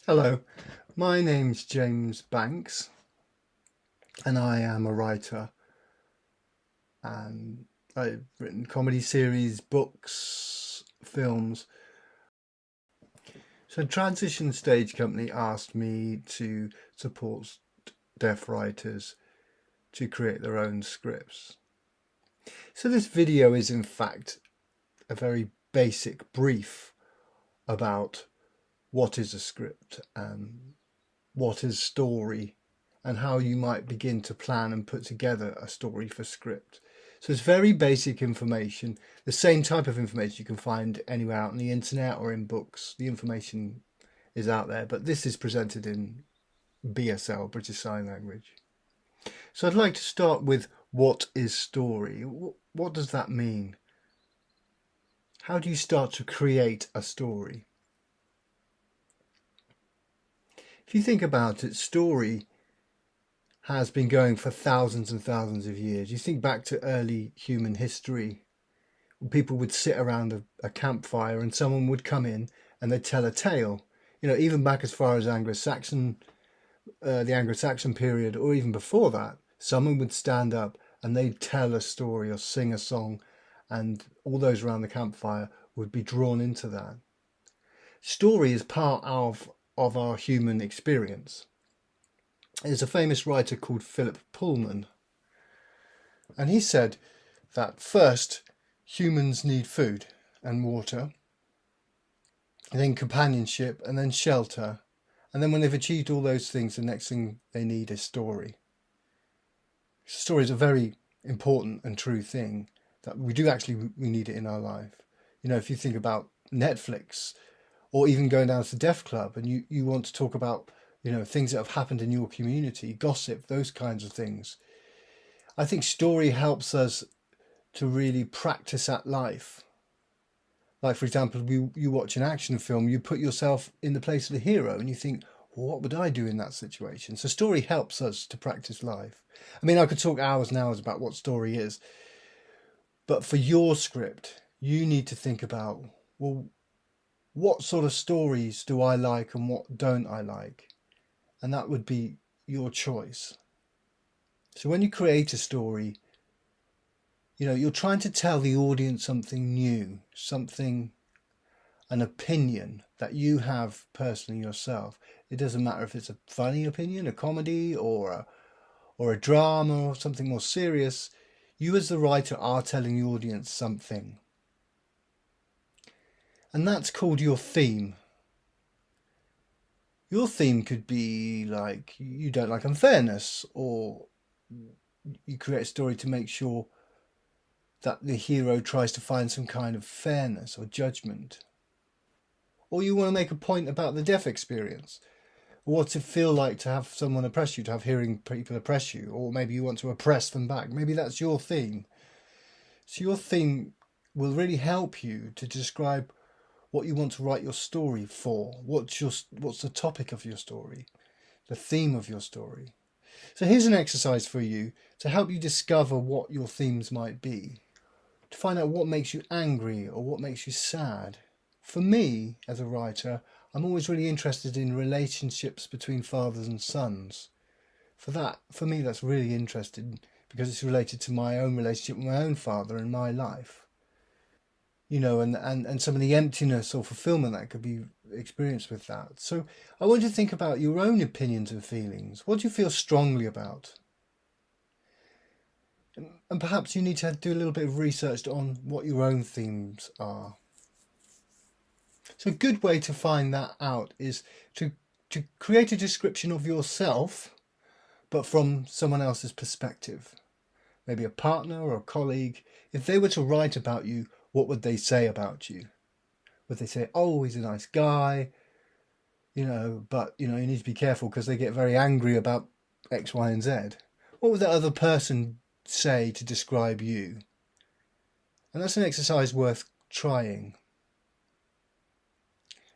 Hello, my name's James Banks and I am a writer, and I've written comedy series, books, films. So Transition Stage Company asked me to support deaf writers to create their own scripts. So this video is in fact a very basic brief about what is a script and what is story and how you might begin to plan and put together a story for script. So it's very basic information, the same type of information you can find anywhere out on the internet or in books. The information is out there, but this is presented in BSL, British Sign Language. So I'd like to start with what is story? What does that mean? How do you start to create a story? If you think about it, story has been going for thousands and thousands of years. You think back to early human history, when people would sit around a campfire and someone would come in and they'd tell a tale. You know, even back as far as the Anglo-Saxon period, or even before that, someone would stand up and they'd tell a story or sing a song, and all those around the campfire would be drawn into that. Story is part of our human experience. There's a famous writer called Philip Pullman, and he said that first humans need food and water, and then companionship, and then shelter, and then when they've achieved all those things, the next thing they need is story. Story is a very important and true thing that we need it in our life. You know, if you think about Netflix, or even going down to the Deaf Club and you want to talk about, you know, things that have happened in your community, gossip, those kinds of things. I think story helps us to really practice at life. Like, for example, you watch an action film, you put yourself in the place of the hero and you think, well, what would I do in that situation? So story helps us to practice life. I mean, I could talk hours and hours about what story is, but for your script, you need to think about, well, what sort of stories do I like and what don't I like? And that would be your choice. So when you create a story, you know, you're trying to tell the audience something new, an opinion that you have personally yourself. It doesn't matter if it's a funny opinion, a comedy, or a drama, or something more serious. You as the writer are telling the audience something. And that's called your theme. Your theme could be like, you don't like unfairness, or you create a story to make sure that the hero tries to find some kind of fairness or judgment. Or you want to make a point about the deaf experience. What's it feel like to have someone oppress you, to have hearing people oppress you? Or maybe you want to oppress them back. Maybe that's your theme. So your theme will really help you to describe what you want to write your story for. What's the topic of your story? The theme of your story. So here's an exercise for you to help you discover what your themes might be. To find out what makes you angry or what makes you sad. For me, as a writer, I'm always really interested in relationships between fathers and sons. For me, that's really interesting because it's related to my own relationship with my own father and my life. You know, and some of the emptiness or fulfillment that could be experienced with that. So I want you to think about your own opinions and feelings. What do you feel strongly about? And perhaps you need to do a little bit of research on what your own themes are. So a good way to find that out is to create a description of yourself, but from someone else's perspective. Maybe a partner or a colleague. If they were to write about you, what would they say about you? Would they say, oh, he's a nice guy, you know, but, you know, you need to be careful because they get very angry about X, Y, and Z. What would that other person say to describe you? And that's an exercise worth trying.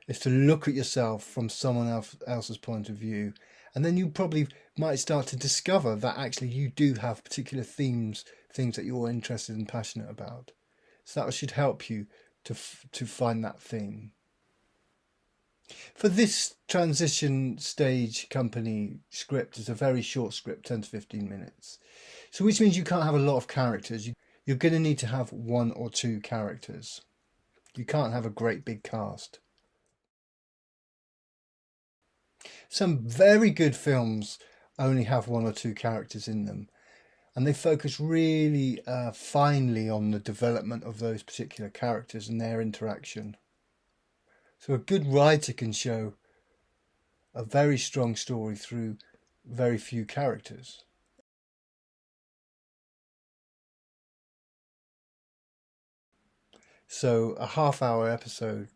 Is to look at yourself from someone else's point of view. And then you probably might start to discover that actually you do have particular themes, things that you're interested and passionate about. So that should help you to find that theme. For this transition stage company script, it's a very short script, 10 to 15 minutes. So which means you can't have a lot of characters. You're going to need to have one or two characters. You can't have a great big cast. Some very good films only have one or two characters in them, and they focus really finely on the development of those particular characters and their interaction. So a good writer can show a very strong story through very few characters. So a half-hour episode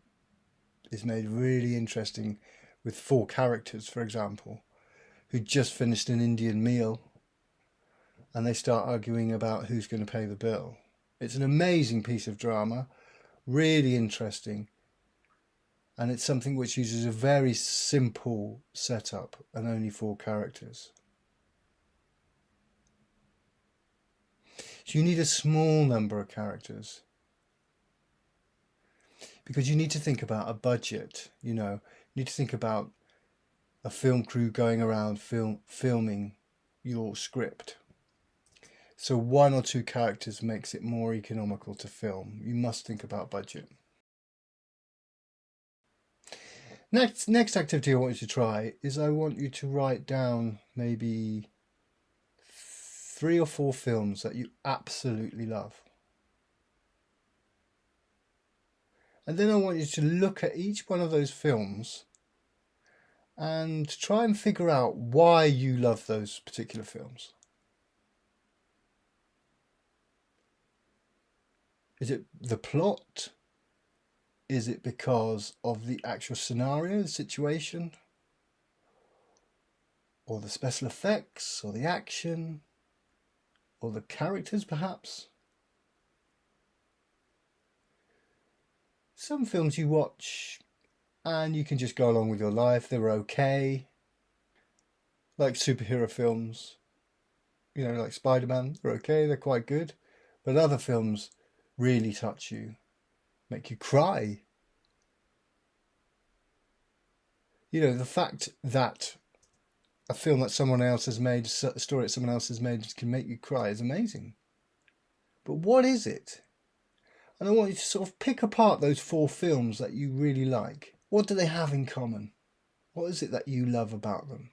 is made really interesting with 4 characters, for example, who just finished an Indian meal and they start arguing about who's going to pay the bill. It's an amazing piece of drama, really interesting, and it's something which uses a very simple setup and only 4 characters. So you need a small number of characters because you need to think about a budget, you need to think about a film crew going around filming your script. So 1 or 2 characters makes it more economical to film. You must think about budget. Next activity I want you to try is I want you to write down maybe 3 or 4 films that you absolutely love. And then I want you to look at each one of those films and try and figure out why you love those particular films. Is it the plot? Is it because of the actual scenario, the situation? Or the special effects, or the action? Or the characters, perhaps? Some films you watch and you can just go along with your life. They're okay. Like superhero films, like Spider-Man, they're okay, they're quite good. But other films really touch you, make you cry. The fact that a film that someone else has made, a story that someone else has made can make you cry is amazing. But what is it? And I want you to sort of pick apart those 4 films that you really like. What do they have in common? What is it that you love about them?